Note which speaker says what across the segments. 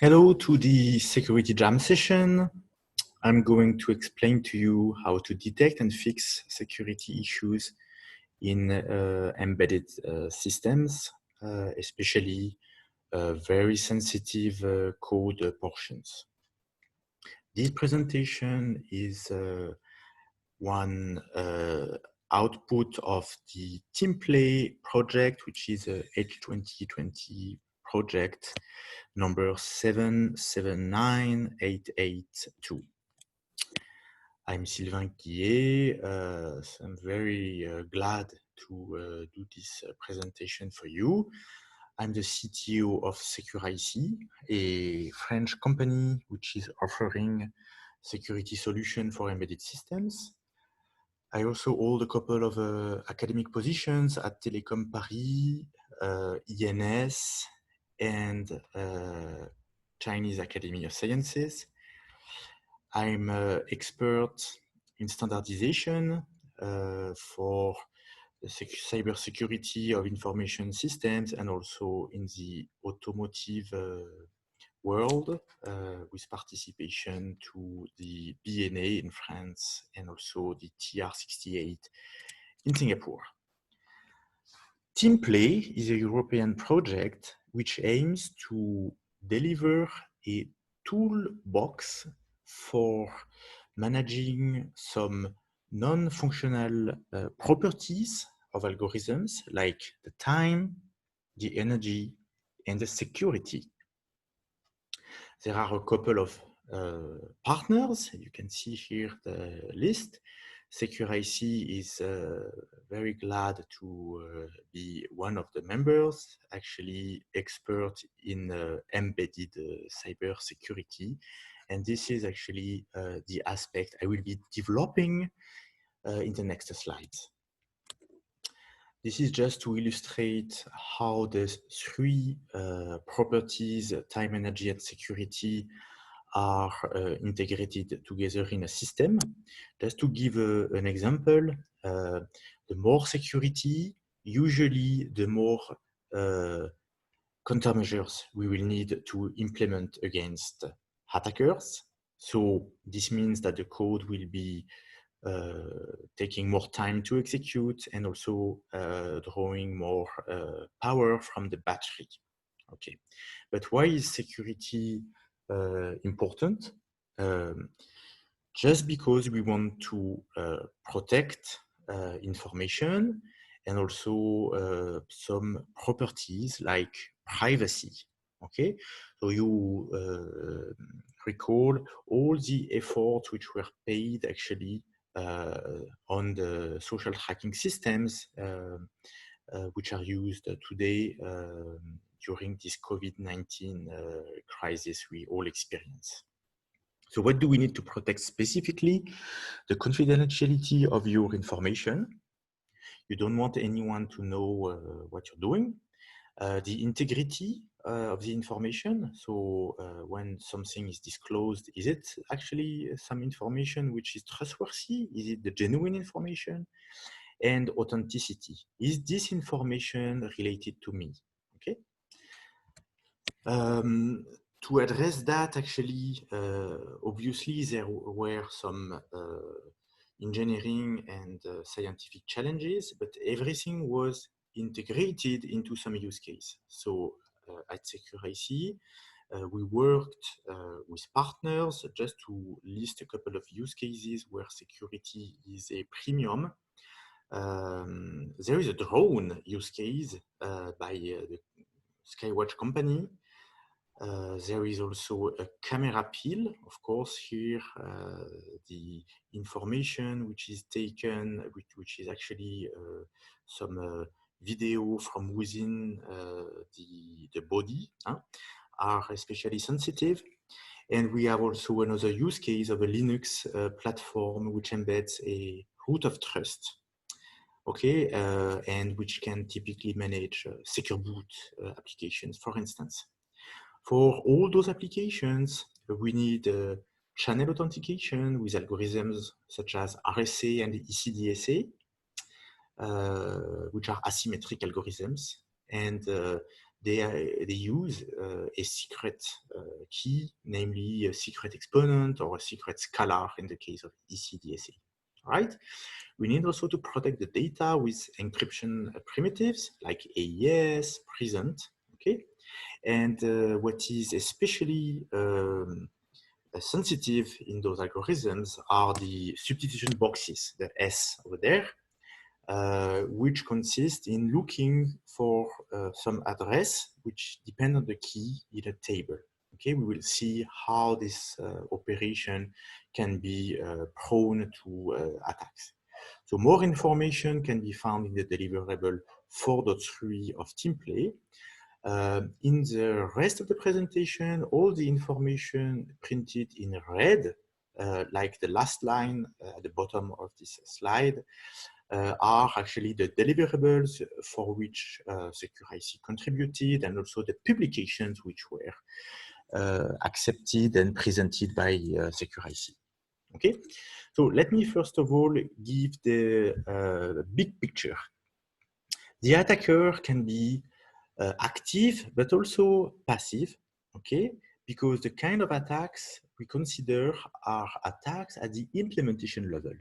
Speaker 1: Hello to the security jam session. I'm going to explain to you how to detect and fix security issues in embedded systems, especially very sensitive code portions. This presentation is one output of the TeamPlay project, which is a H2020 project number 779882. I'm Sylvain Guillet. I'm very glad to do this presentation for you. I'm the CTO of SecurIC, a French company which is offering security solution for embedded systems. I also hold a couple of academic positions at Télécom Paris, INS, and Chinese Academy of Sciences. I'm an expert in standardization for the cybersecurity of information systems and also in the automotive world with participation to the BNA in France and also the TR68 in Singapore. TeamPlay is a European project which aims to deliver a toolbox for managing some non-functional properties of algorithms like the time, the energy, and the security. There are a couple of partners. You can see here the list. SecurIC is very glad to be one of the members, actually expert in embedded cyber security. And this is actually the aspect I will be developing in the next slides. This is just to illustrate how the three properties, time, energy, and security, are integrated together in a system. Just to give an example, the more security, usually the more countermeasures we will need to implement against attackers. So this means that the code will be taking more time to execute and also drawing more power from the battery. Okay, but why is security important? Just because we want to protect information and also some properties like privacy. Okay, so you recall all the efforts which were paid actually on the social tracking systems which are used today during this COVID-19 crisis we all experience. So what do we need to protect specifically? The confidentiality of your information. You don't want anyone to know what you're doing. The integrity of the information. So when something is disclosed, is it actually some information which is trustworthy? Is it the genuine information? And authenticity. Is this information related to me? Okay. To address that, actually, obviously there were some engineering and scientific challenges, but everything was integrated into some use case. So at SecurIC, we worked with partners just to list a couple of use cases where security is a premium. There is a drone use case by the Skywatch company. There is also a camera peel. Of course, here the information which is taken, which is actually some video from within the body, are especially sensitive. And we have also another use case of a Linux platform which embeds a root of trust. Okay, and which can typically manage secure boot applications, for instance. For all those applications, we need channel authentication with algorithms such as RSA and ECDSA, which are asymmetric algorithms. And they use a secret key, namely a secret exponent or a secret scalar in the case of ECDSA. Right? We need also to protect the data with encryption primitives like AES, present. Okay, and what is especially sensitive in those algorithms are the substitution boxes, the S over there, which consist in looking for some address which depend on the key in a table. Okay, we will see how this operation can be prone to attacks. So more information can be found in the deliverable 4.3 of TeamPlay. In the rest of the presentation, all the information printed in red, like the last line at the bottom of this slide, are actually the deliverables for which SecureIC contributed, and also the publications which were accepted and presented by SecureIC. Okay, so let me first of all give the big picture. The attacker can be active, but also passive, okay? Because the kind of attacks we consider are attacks at the implementation level.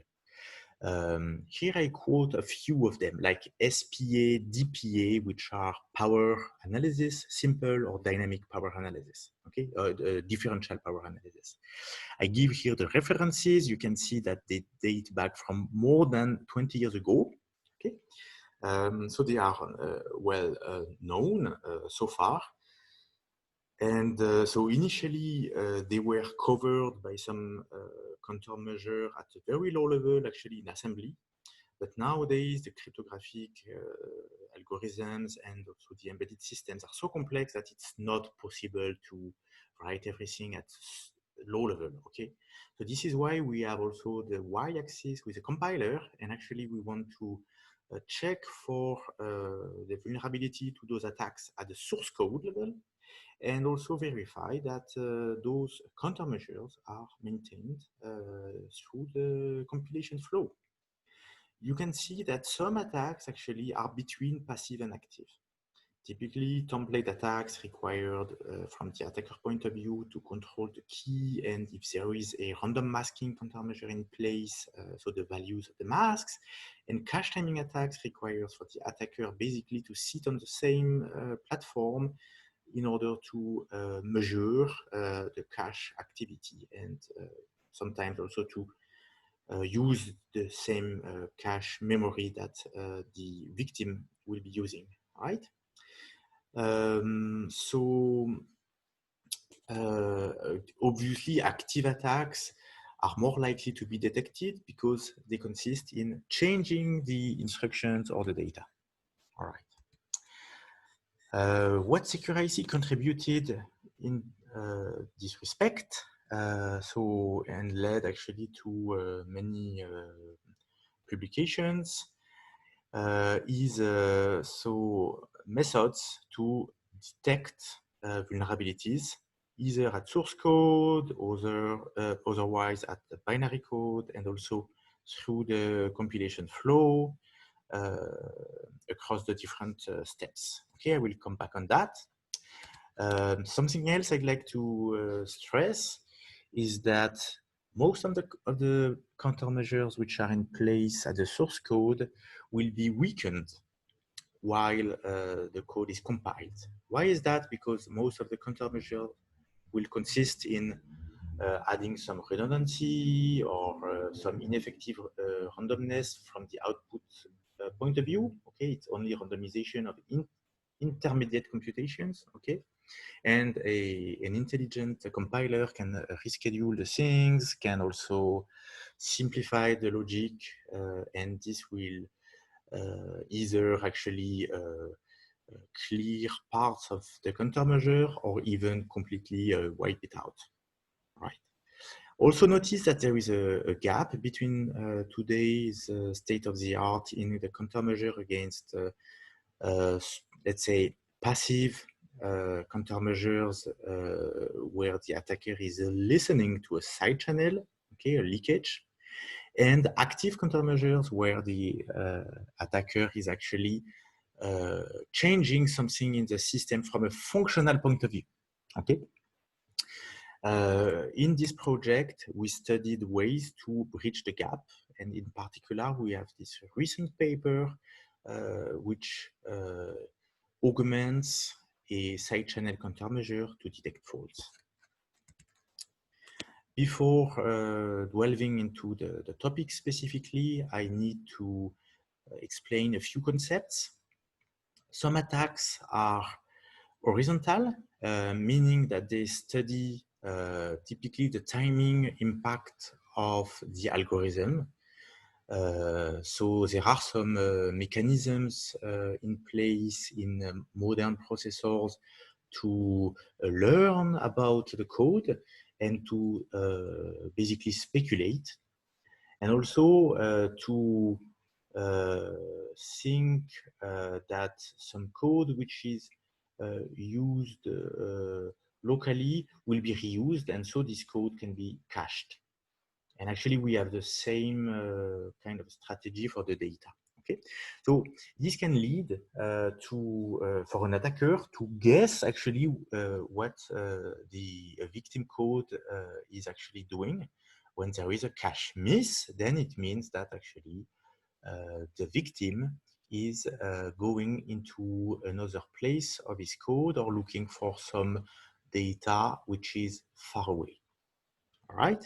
Speaker 1: Here I quote a few of them, like SPA, DPA, which are power analysis, simple or dynamic power analysis, okay? Differential power analysis. I give here the references. You can see that they date back from more than 20 years ago, okay? So they are well known so far. And so initially, they were covered by some countermeasure at a very low level, actually in assembly. But nowadays, the cryptographic algorithms and also the embedded systems are so complex that it's not possible to write everything at low level, okay? So this is why we have also the y-axis with a compiler, and actually we want to check for the vulnerability to those attacks at the source code level, and also verify that those countermeasures are maintained through the compilation flow. You can see that some attacks actually are between passive and active. Typically, template attacks required from the attacker point of view to control the key, and if there is a random masking countermeasure in place, so the values of the masks, and cache timing attacks requires for the attacker basically to sit on the same platform in order to measure the cache activity, and sometimes also to use the same cache memory that the victim will be using, right? Obviously, active attacks are more likely to be detected because they consist in changing the instructions or the data. All right. What SecureIC contributed in this respect, and led actually to many publications, is so methods to detect vulnerabilities, either at source code, otherwise at the binary code, and also through the compilation flow across the different steps. Okay, I will come back on that. Something else I'd like to stress is that most of the countermeasures which are in place at the source code will be weakened while the code is compiled. Why is that? Because most of the countermeasures will consist in adding some redundancy or some ineffective randomness from the output point of view. Okay, it's only randomization of intermediate computations. Okay, and an intelligent compiler can reschedule the things, can also simplify the logic, and this will either actually clear parts of the countermeasure or even completely wipe it out. Right. Also notice that there is a gap between today's state of the art in the countermeasure against, let's say, passive countermeasures where the attacker is listening to a side channel, okay, a leakage, and active countermeasures where the attacker is actually changing something in the system from a functional point of view. Okay. In this project, we studied ways to bridge the gap, and in particular, we have this recent paper which augments a side channel countermeasure to detect faults. Before delving into the topic specifically, I need to explain a few concepts. Some attacks are horizontal, meaning that they study typically the timing impact of the algorithm. So there are some mechanisms in place in modern processors to learn about the code and to basically speculate, and also to think that some code which is used locally will be reused, and so this code can be cached. And actually, we have the same kind of strategy for the data. Okay, so this can lead for an attacker to guess actually what the victim code is actually doing. When there is a cache miss, then it means that actually the victim is going into another place of his code or looking for some data which is far away. All right.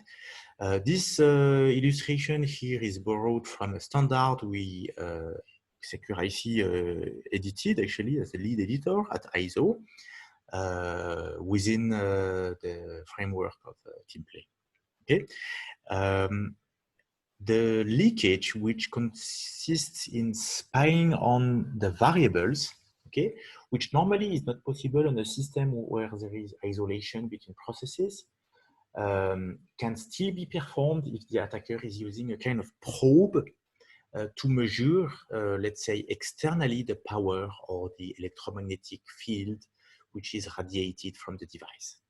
Speaker 1: This illustration here is borrowed from a standard we SecureIC edited actually as the lead editor at ISO within the framework of TeamPlay. Okay. The leakage, which consists in spying on the variables, okay, which normally is not possible on a system where there is isolation between processes, can still be performed if the attacker is using a kind of probe to measure, let's say, externally the power or the electromagnetic field which is radiated from the device.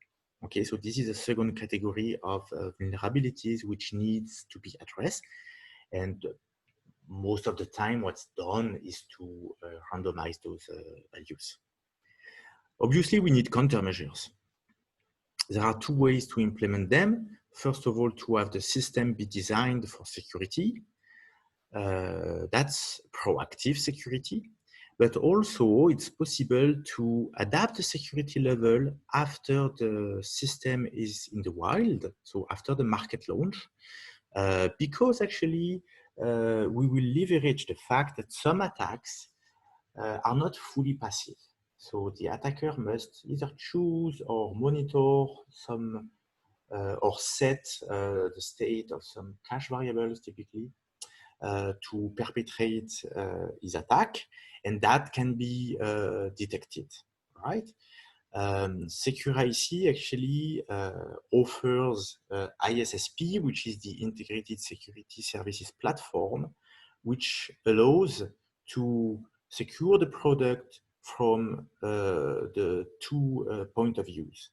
Speaker 1: Okay, so this is a second category of vulnerabilities which needs to be addressed. And most of the time, what's done is to randomize those values. Obviously, we need countermeasures. There are two ways to implement them. First of all, to have the system be designed for security. That's proactive security. But also, it's possible to adapt the security level after the system is in the wild, so after the market launch, because actually we will leverage the fact that some attacks are not fully passive. So the attacker must either choose or monitor some or set the state of some cache variables typically to perpetrate his attack, and that can be detected, right? SecureIC actually offers ISSP, which is the Integrated Security Services Platform, which allows to secure the product from the two point of views.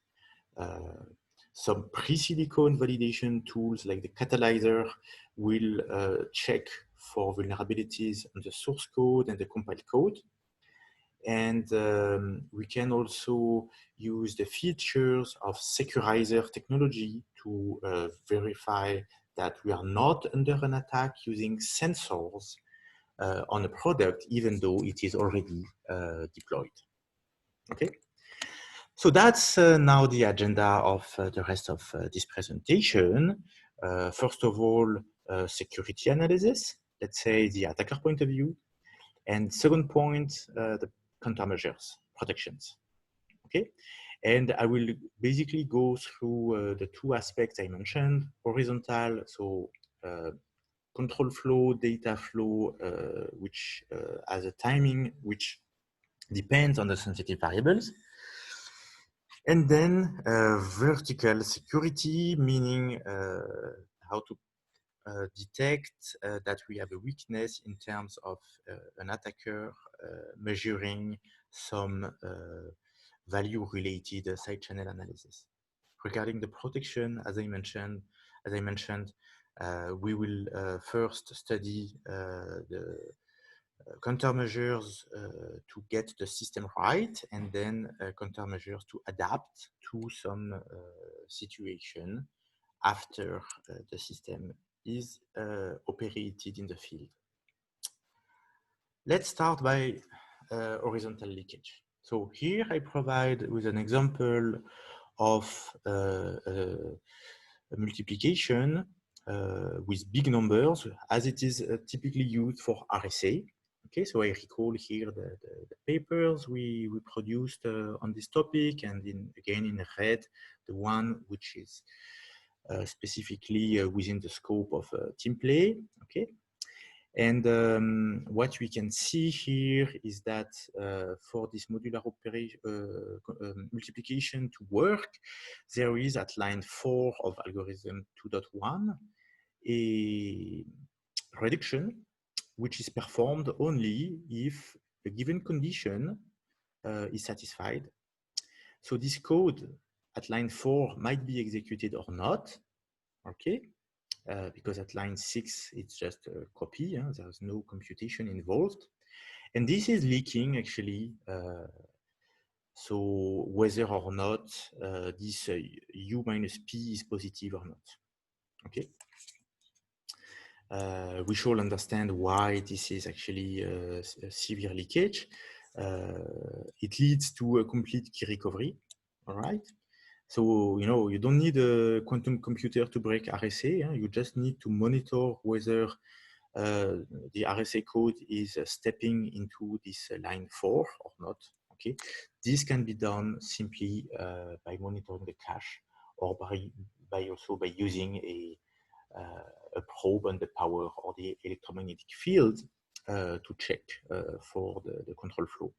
Speaker 1: Some pre-silicon validation tools like the Catalyzer will check for vulnerabilities on the source code and the compiled code. And we can also use the features of Securizer technology to verify that we are not under an attack using sensors on a product, even though it is already deployed. Okay. So that's now the agenda of the rest of this presentation. First of all, security analysis, let's say the attacker point of view. And second point, the countermeasures, protections. Okay. And I will basically go through the two aspects I mentioned, horizontal, so control flow, data flow, which has a timing which depends on the sensitive variables. And then vertical security, meaning how to detect that we have a weakness in terms of an attacker measuring some value-related side channel analysis. Regarding the protection, as I mentioned, we will first study the countermeasures to get the system right, and then countermeasures to adapt to some situation after the system is operated in the field. Let's start by horizontal leakage. So here I provide with an example of a multiplication with big numbers as it is typically used for RSA. Okay, so I recall here the papers we produced on this topic, and again in red, the one which is specifically within the scope of team play. Okay, and what we can see here is that for this modular operation multiplication to work, there is at line 4 of algorithm 2.1 a reduction which is performed only if a given condition is satisfied. So this code at line 4 might be executed or not, okay? Because at line 6, it's just a copy, there's no computation involved. And this is leaking actually, so whether or not this u minus p is positive or not, okay? We should understand why this is actually a severe leakage. It leads to a complete key recovery, all right? So, you don't need a quantum computer to break RSA. You just need to monitor whether the RSA code is stepping into this line 4 or not. Okay, this can be done simply by monitoring the cache, or by using a probe on the power or the electromagnetic field to check for the control flow.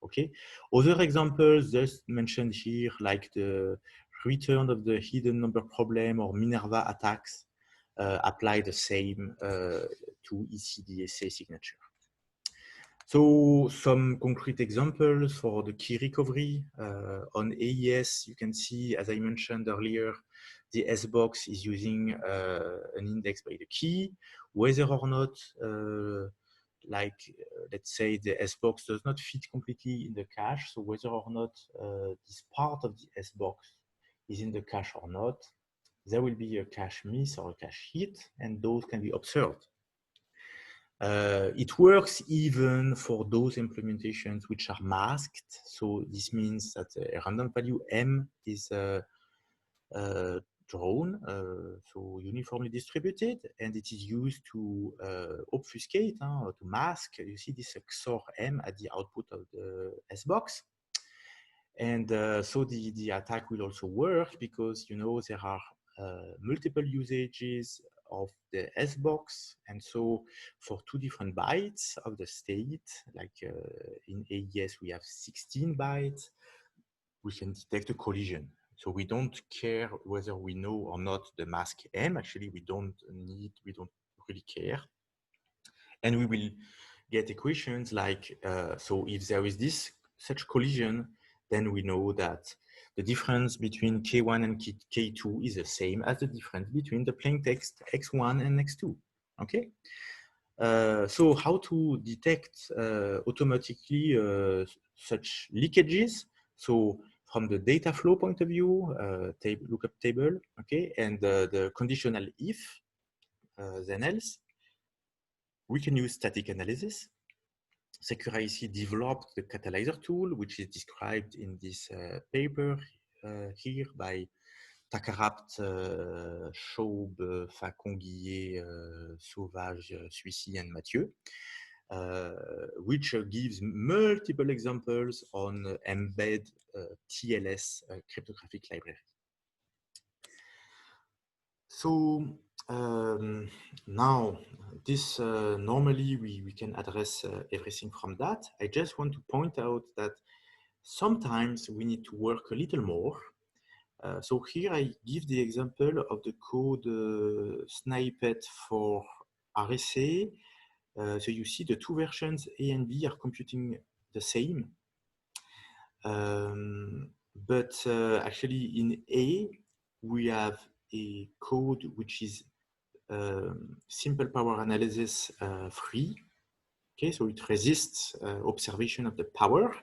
Speaker 1: Okay, other examples just mentioned here, like the return of the hidden number problem or Minerva attacks, apply the same to ECDSA signature. So some concrete examples for the key recovery on AES, you can see, as I mentioned earlier, the S-box is using an index by the key, whether or not let's say the S-box does not fit completely in the cache. So whether or not this part of the S-box is in the cache or not, there will be a cache miss or a cache hit, and those can be observed. It works even for those implementations which are masked. So this means that a random value M is drawn, so uniformly distributed, and it is used to obfuscate, or to mask. You see this XOR M at the output of the S-box. And so the attack will also work because, there are multiple usages of the S-box. And so for 2 different bytes of the state, like in AES, we have 16 bytes, we can detect a collision. So we don't care whether we know or not the mask M. Actually, we don't really care. And we will get equations like, so if there is such collision, then we know that the difference between K1 and K2 is the same as the difference between the plain text X1 and X2, okay? So how to detect automatically such leakages? So from the data flow point of view, lookup table, okay, and the conditional if, then else, we can use static analysis. SecureIC developed the Catalyzer tool, which is described in this paper here by Takarapt, Schaub, Facon-Guillet, Sauvage, Suissy, and Mathieu, which gives multiple examples on embed TLS cryptographic library. So now this normally we can address everything from that. I just want to point out that sometimes we need to work a little more. So here I give the example of the code snippet for RSA. So you see the 2 versions A and B are computing the same. But actually in A, we have a code which is simple power analysis free, Okay, so it resists observation of the power.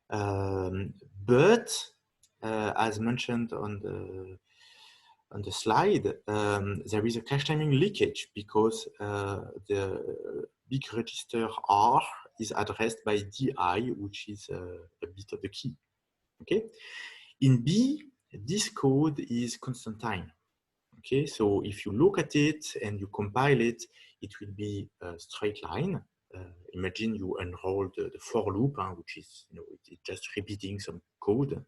Speaker 1: But as mentioned on the slide, there is a cache timing leakage because the big register R is addressed by DI, which is a bit of the key. Okay, in B, this code is constant time. Okay, so if you look at it and you compile it, it will be a straight line. Imagine you unroll the for loop, which is, it's just repeating some code.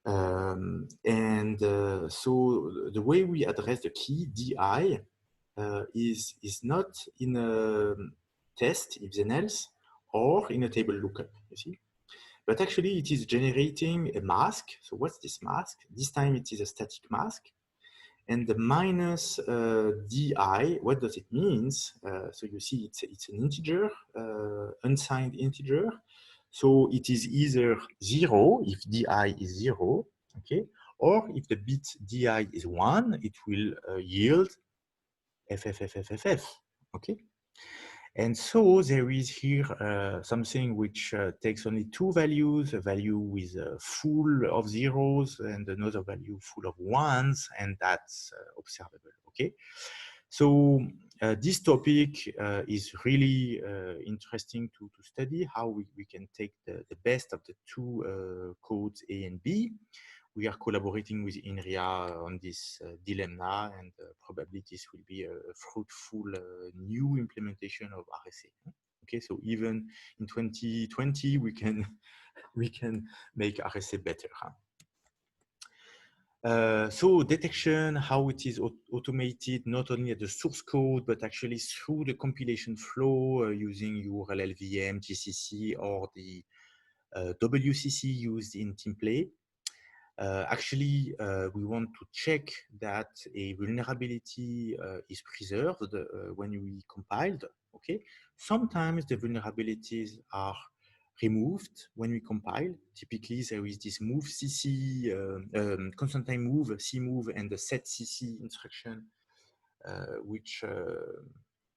Speaker 1: So the way we address the key DI is not in a test if then else or in a table lookup, you see. But actually it is generating a mask. So what's this mask? This time it is a static mask. And the minus DI, what does it mean? So you see it's an integer, unsigned integer. So it is either 0 if DI is 0, okay, or if the bit DI is 1, it will yield FFFFFF, okay. And so there is here something which takes only two values, a value with full of zeros and another value full of ones, and that's observable, okay? So this topic is really interesting to study, how we can take the best of the two codes A and B. We are collaborating with INRIA on this dilemma, and probably this will be a fruitful new implementation of RSA. Okay, so even in 2020, we can make RSA better. So detection, how it is automated, not only at the source code, but actually through the compilation flow using URL LVM, GCC, or the WCC used in TeamPlay. Actually, we want to check that a vulnerability is preserved when we compiled. Okay, sometimes the vulnerabilities are removed when we compile. Typically, there is this move CC, constant time move, cmove, and the set CC instruction, which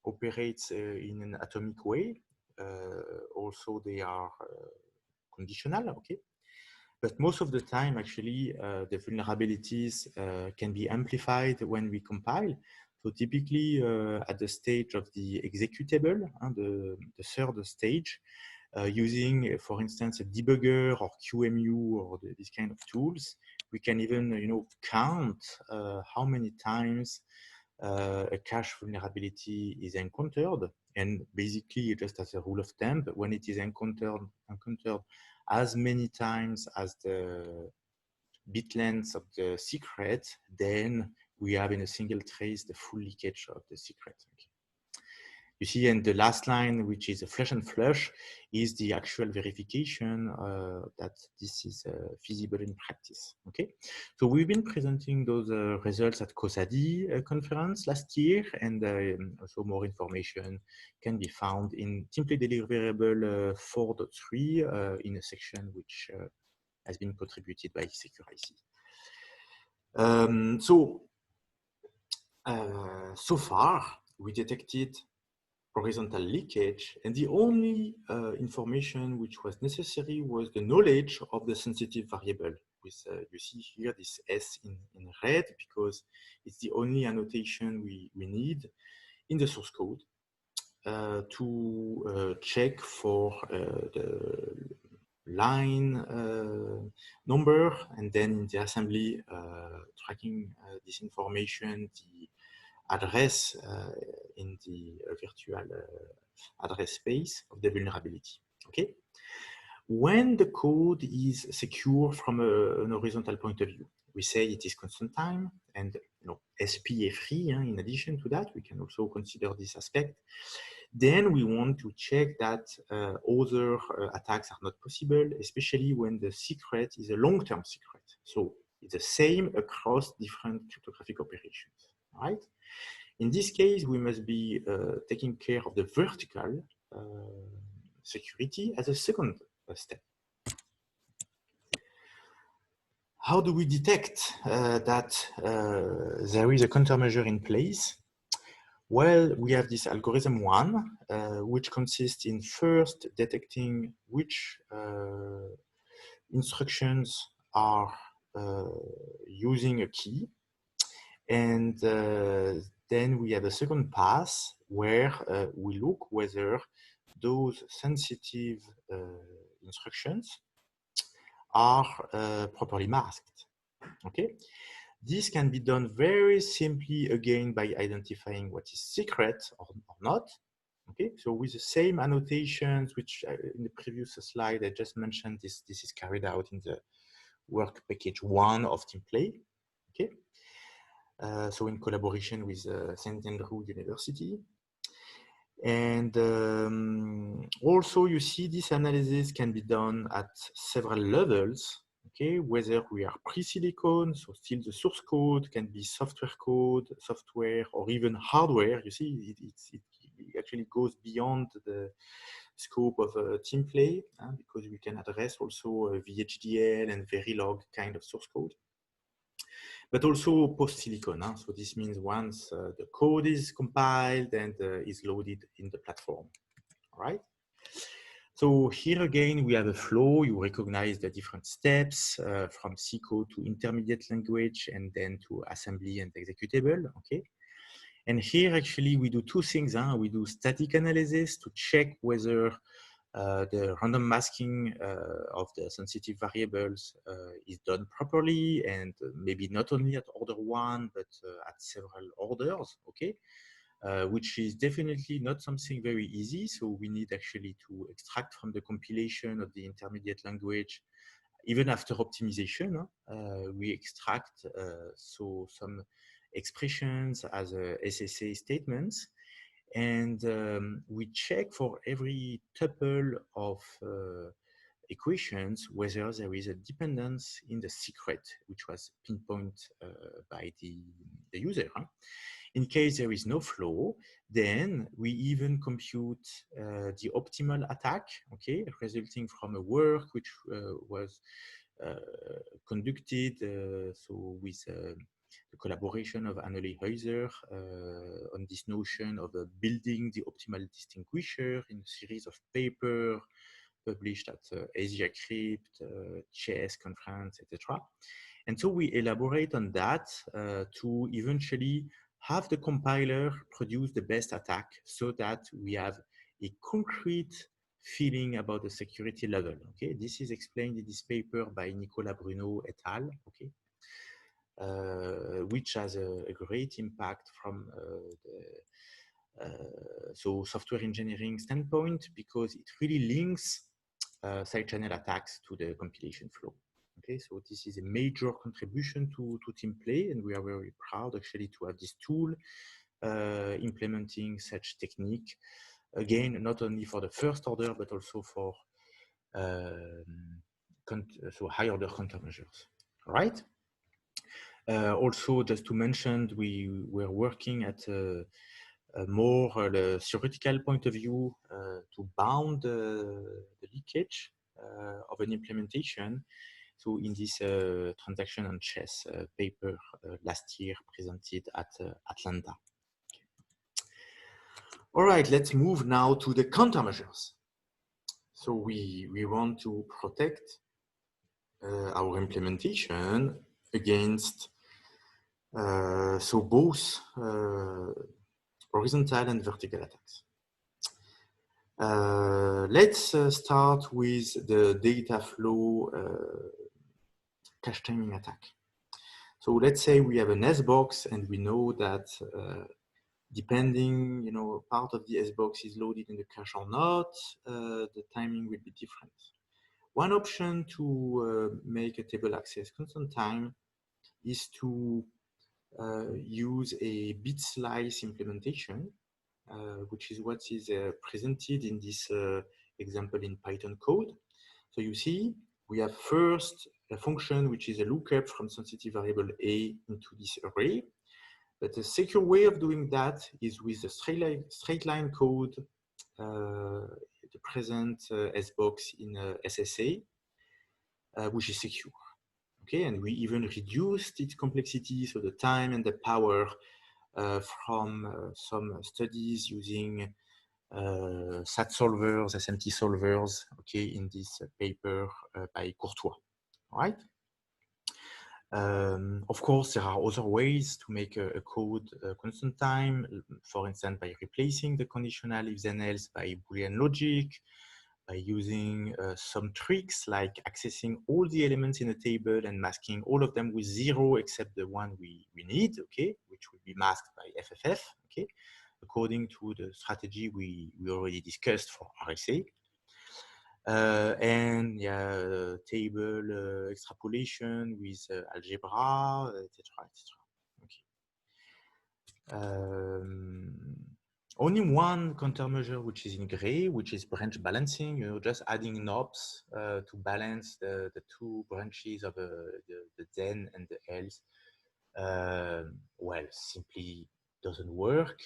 Speaker 1: operates in an atomic way. Also, they are conditional. Okay. But most of the time, actually, the vulnerabilities can be amplified when we compile. So typically, at the stage of the executable, the third stage, using, for instance, a debugger or QEMU or these kind of tools, we can even, count how many times a cache vulnerability is encountered. And basically, just as a rule of thumb, when it is encountered as many times as the bit length of the secret, then we have in a single trace the full leakage of the secret. Okay. You see, and the last line, which is a flush and flush, is the actual verification that this is feasible in practice. Okay, so we've been presenting those results at COSADI conference last year, and also more information can be found in TeamPlay Deliverable 4.3 in a section which has been contributed by SecureIC. So far, we detected horizontal leakage, and the only information which was necessary was the knowledge of the sensitive variable. With you see here this S in red, because it's the only annotation we need in the source code to check for the line number, and then in the assembly tracking this information, the address in the virtual address space of the vulnerability. Okay. When the code is secure from an horizontal point of view, we say it is constant time and SPA free. In addition to that, we can also consider this aspect. Then we want to check that other attacks are not possible, especially when the secret is a long-term secret. So it's the same across different cryptographic operations, right? In this case, we must be taking care of the vertical security as a second step. How do we detect that there is a countermeasure in place? Well, we have this algorithm one, which consists in first detecting which instructions are using a key. And then we have a second pass where we look whether those sensitive instructions are properly masked. Okay, this can be done very simply again by identifying what is secret or not. Okay, so with the same annotations, which in the previous slide I just mentioned, this is carried out in the work package 1 of TeamPlay. Okay, so in collaboration with St. Andrew University. And also you see this analysis can be done at several levels, okay, whether we are pre-silicon, so still the source code can be software code, software, or even hardware. You see, it actually goes beyond the scope of TeamPlay, because we can address also VHDL and Verilog kind of source code, but also post-silicon. So this means once the code is compiled and is loaded in the platform, all right? So here again, we have a flow. You recognize the different steps from C code to intermediate language and then to assembly and executable, okay? And here actually we do two things. We do static analysis to check whether the random masking of the sensitive variables is done properly, and maybe not only at order 1, but at several orders, okay? Which is definitely not something very easy. So we need actually to extract from the compilation of the intermediate language, even after optimization, we extract so some expressions as SSA statements, and we check for every tuple of equations whether there is a dependence in the secret, which was pinpointed by the user. In case there is no flow, then we even compute the optimal attack, okay, resulting from a work which was conducted so with the collaboration of Annelie Heuser on this notion of building the optimal distinguisher in a series of papers published at Asia Crypt, Chess Conference, etc. And so we elaborate on that to eventually have the compiler produce the best attack so that we have a concrete feeling about the security level. Okay, this is explained in this paper by Nicolas Bruno et al. Okay, which has a great impact from so software engineering standpoint, because it really links side channel attacks to the compilation flow. Okay, so this is a major contribution to TeamPlay, and we are very proud actually to have this tool implementing such technique. Again, not only for the first order, but also for so high order countermeasures. All right. Also, just to mention, we were working at a more theoretical point of view to bound the leakage of an implementation. So in this transaction on chess paper last year presented at Atlanta. All right, let's move now to the countermeasures. So we want to protect our implementation against so both horizontal and vertical attacks. Let's start with the data flow cache timing attack. So let's say we have an S box and we know that depending, part of the S box is loaded in the cache or not, the timing will be different. One option to make a table access constant time is to use a bit slice implementation, which is what is presented in this example in Python code. So you see, we have first a function which is a lookup from sensitive variable A into this array. But a secure way of doing that is with the straight line code, the present SBox in SSA, which is secure. Okay, and we even reduced its complexity, so the time and the power from some studies using SAT solvers, SMT solvers, okay, in this paper by Courtois, all right? Of course, there are other ways to make a code constant time, for instance, by replacing the conditional if then else by Boolean logic, by using some tricks like accessing all the elements in a table and masking all of them with 0 except the one we need, okay, which will be masked by FFF, okay, according to the strategy we already discussed for RSA. And yeah, table extrapolation with algebra, etc., etc. Okay. Only one countermeasure which is in gray, which is branch balancing, just adding knobs to balance the two branches of the then and the else. Well, simply doesn't work,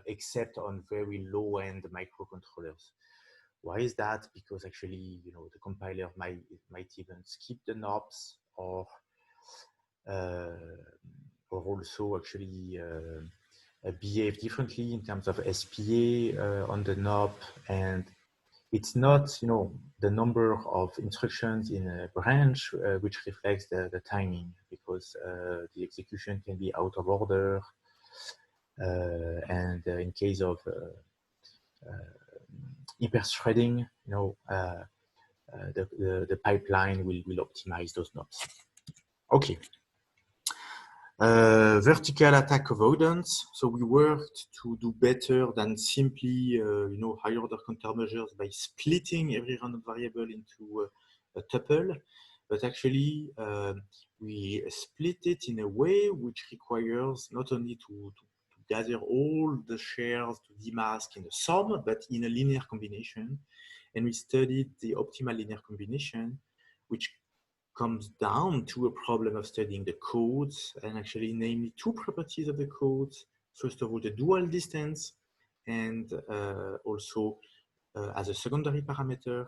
Speaker 1: except on very low-end microcontrollers. Why is that? Because actually, the compiler might even skip the knobs or also actually behave differently in terms of SPA on the knob, and it's not the number of instructions in a branch which reflects the timing, because the execution can be out of order, and in case of hyper-threading, the pipeline will optimize those knobs. Okay. Vertical attack avoidance. So we worked to do better than simply, higher order countermeasures by splitting every random variable into a tuple, but actually we split it in a way which requires not only to gather all the shares to demask in a sum, but in a linear combination. And we studied the optimal linear combination, which comes down to a problem of studying the codes, and actually namely two properties of the codes. First of all, the dual distance, and also as a secondary parameter,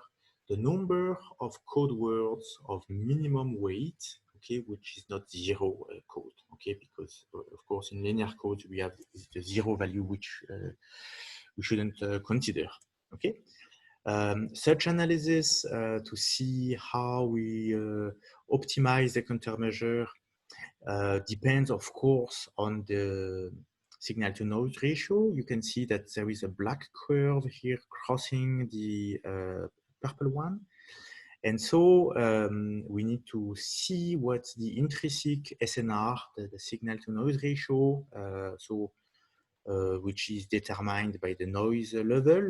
Speaker 1: the number of code words of minimum weight, okay, which is not 0 code, okay, because of course in linear code we have the 0 value which we shouldn't consider, okay. Such analysis to see how we optimize the countermeasure depends, of course, on the signal to noise ratio. You can see that there is a black curve here crossing the purple one. And so we need to see what's the intrinsic SNR, the signal to noise ratio, which is determined by the noise level.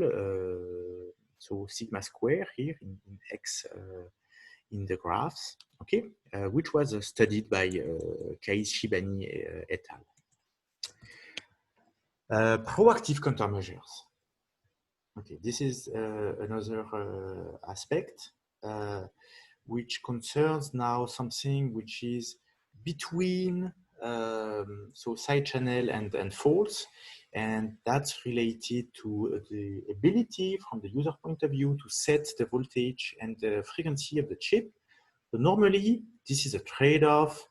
Speaker 1: So sigma square here in X in the graphs, okay, which was studied by Kais Shibani et al. Proactive countermeasures. Okay, this is another aspect which concerns now something which is between so side channel and false, and that's related to the ability from the user point of view to set the voltage and the frequency of the chip. So normally, this is a trade-off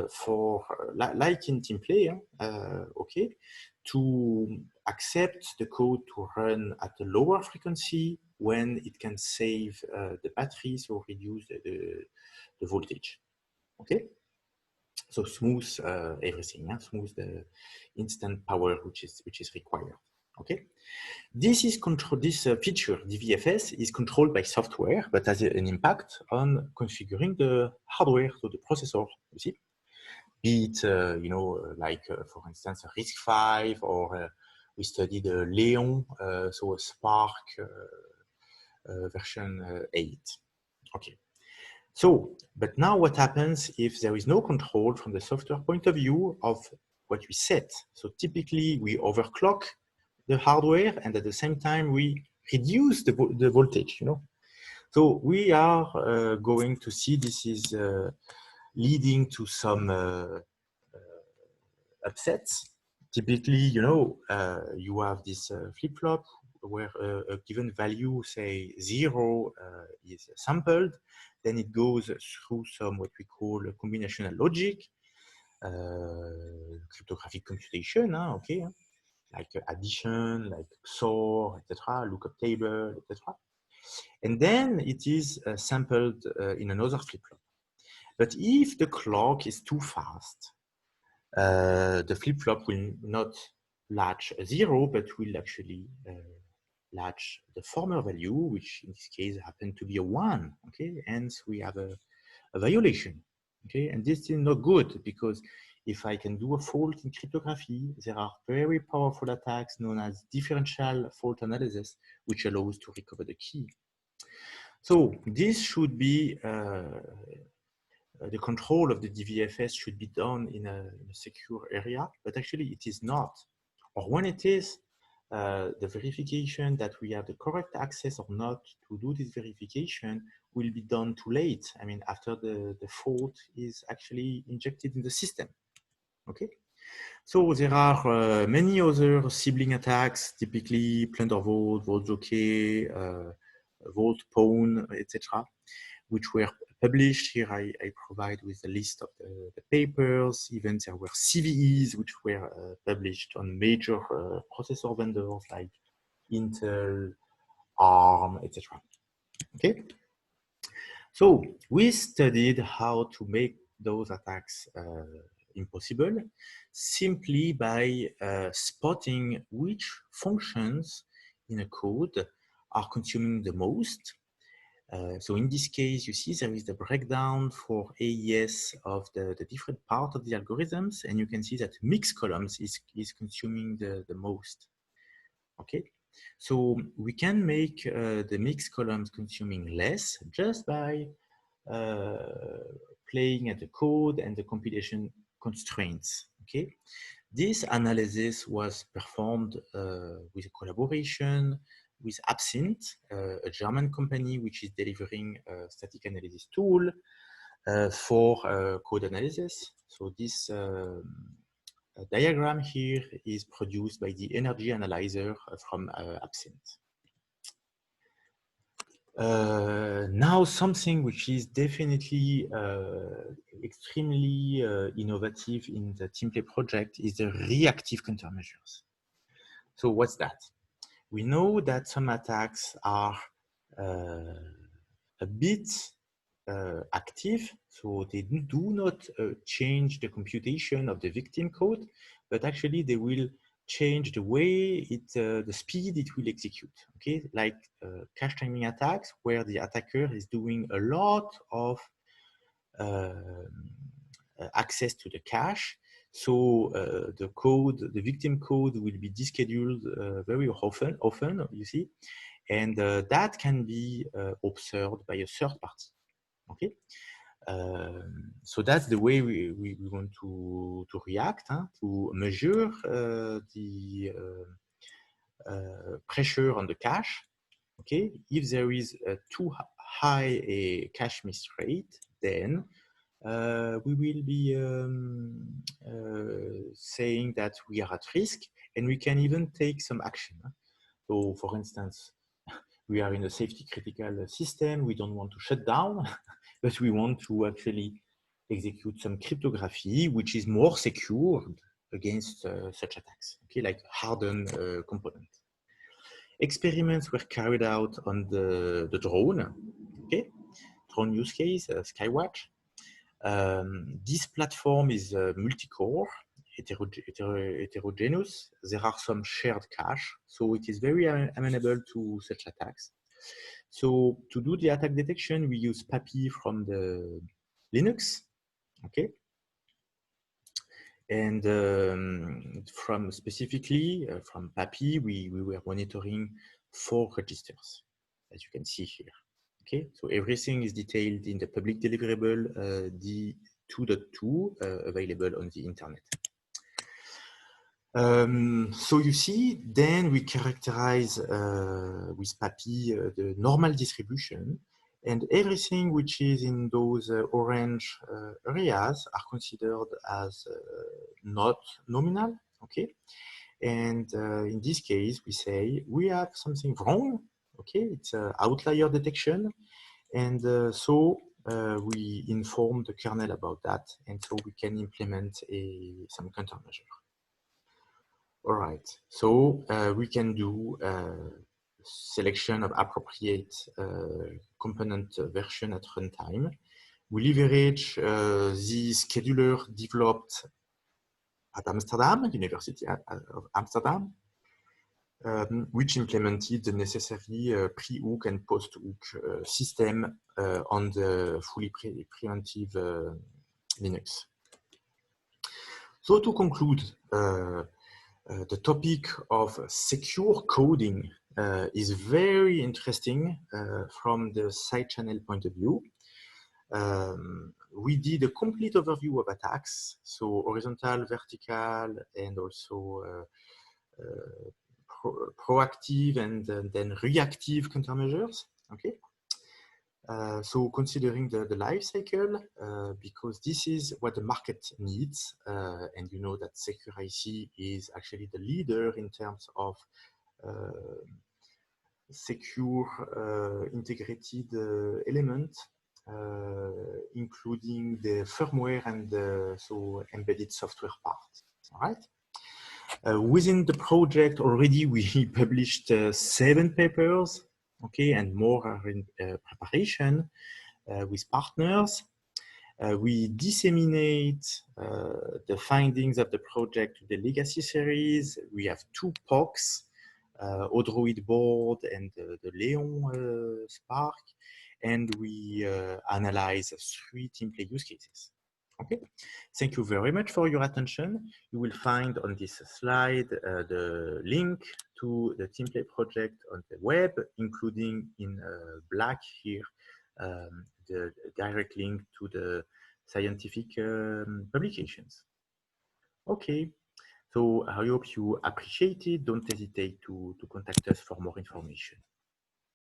Speaker 1: for like in team play, okay, to accept the code to run at a lower frequency when it can save the battery, so reduce the voltage, okay. So smooth everything, smooth the instant power which is required, okay. This is control. This feature, DVFS, is controlled by software, but has an impact on configuring the hardware, so the processor. You see, be it like for instance a RISC-V, or we studied Leon, so a Spark version 8. Okay. So, but now what happens if there is no control from the software point of view of what we set? So typically we overclock the hardware, and at the same time we reduce the voltage, So we are going to see this is leading to some upsets. Typically, you have this flip-flop where a given value, say 0, is sampled. Then it goes through some what we call a combinational logic. cryptographic computation, okay, like addition, like XOR, etc., lookup table, etc. And then it is sampled in another flip-flop. But if the clock is too fast, the flip-flop will not latch a 0, but will actually latch the former value, which in this case happened to be a 1. Okay, hence we have a violation. Okay, and this is not good, because if I can do a fault in cryptography, there are very powerful attacks known as differential fault analysis, which allows to recover the key. So this should be the control of the DVFS should be done in a secure area, but actually it is not. Or when it is, the verification that we have the correct access or not to do this verification will be done too late. I mean, after the fault is actually injected in the system. Okay. So there are many other sibling attacks, typically Plunder Vault, Vault Jockey, Vault Pawn, etc., which were published. Here I provide with a list of the papers. Even there were CVEs which were published on major processor vendors like Intel, ARM, etc. Okay. So we studied how to make those attacks impossible simply by spotting which functions in a code are consuming the most. So in this case, you see there is the breakdown for AES of the different part of the algorithms, and you can see that mixed columns is consuming the most. Okay, so we can make the mixed columns consuming less just by playing at the code and the compilation constraints. Okay, this analysis was performed with a collaboration with Absinthe, a German company which is delivering a static analysis tool for code analysis. So this diagram here is produced by the energy analyzer from Absinthe. Now something which is definitely extremely innovative in the TeamPlay project is the reactive countermeasures. So what's that? We know that some attacks are a bit active, so they do not change the computation of the victim code, but actually they will change the way the speed it will execute. Okay, like cache timing attacks, where the attacker is doing a lot of access to the cache. So the code, the victim code, will be descheduled very often. You see, and that can be observed by a third party. Okay. So that's the way we want to react, to measure the pressure on the cache. Okay, if there is a too high a cache miss rate, then we will be saying that we are at risk, and we can even take some action. So, for instance, we are in a safety critical system. We don't want to shut down, but we want to actually execute some cryptography which is more secure against such attacks. Okay, like hardened component. Experiments were carried out on the drone. Okay, drone use case, Skywatch. This platform is multi-core, heterogeneous. There are some shared cache, so it is very amenable to such attacks. So to do the attack detection, we use PAPI from the Linux, okay? And from specifically from PAPI, we were monitoring 4 registers, as you can see here. Okay, so everything is detailed in the public deliverable D2.2 available on the internet. So you see, then we characterize with PAPI the normal distribution, and everything which is in those orange areas are considered as not nominal, okay? And in this case, we say we have something wrong, okay? It's an outlier detection. And so we inform the kernel about that, and so we can implement some countermeasure. All right, so we can do selection of appropriate component version at runtime. We leverage the scheduler developed at Amsterdam, University of Amsterdam, which implemented the necessary pre-hook and post-hook system on the fully preemptive Linux. So to conclude, the topic of secure coding is very interesting from the side channel point of view. We did a complete overview of attacks, so horizontal, vertical, and also proactive and then reactive countermeasures. Okay. So considering the life cycle, because this is what the market needs, and you know that Secure IC is actually the leader in terms of secure integrated element, including the firmware and the embedded software part. All right. Within the project already, we published 7 papers, okay, and more are in preparation with partners. We disseminate the findings of the project to the legacy series. We have 2 POCs, Odroid board and the Leon Spark, and we analyze 3 TeamPlay use cases. Okay, thank you very much for your attention. You will find on this slide the link to the TeamPlay project on the web, including in black here the direct link to the scientific publications. Okay, so I hope you appreciate it. Don't hesitate to contact us for more information.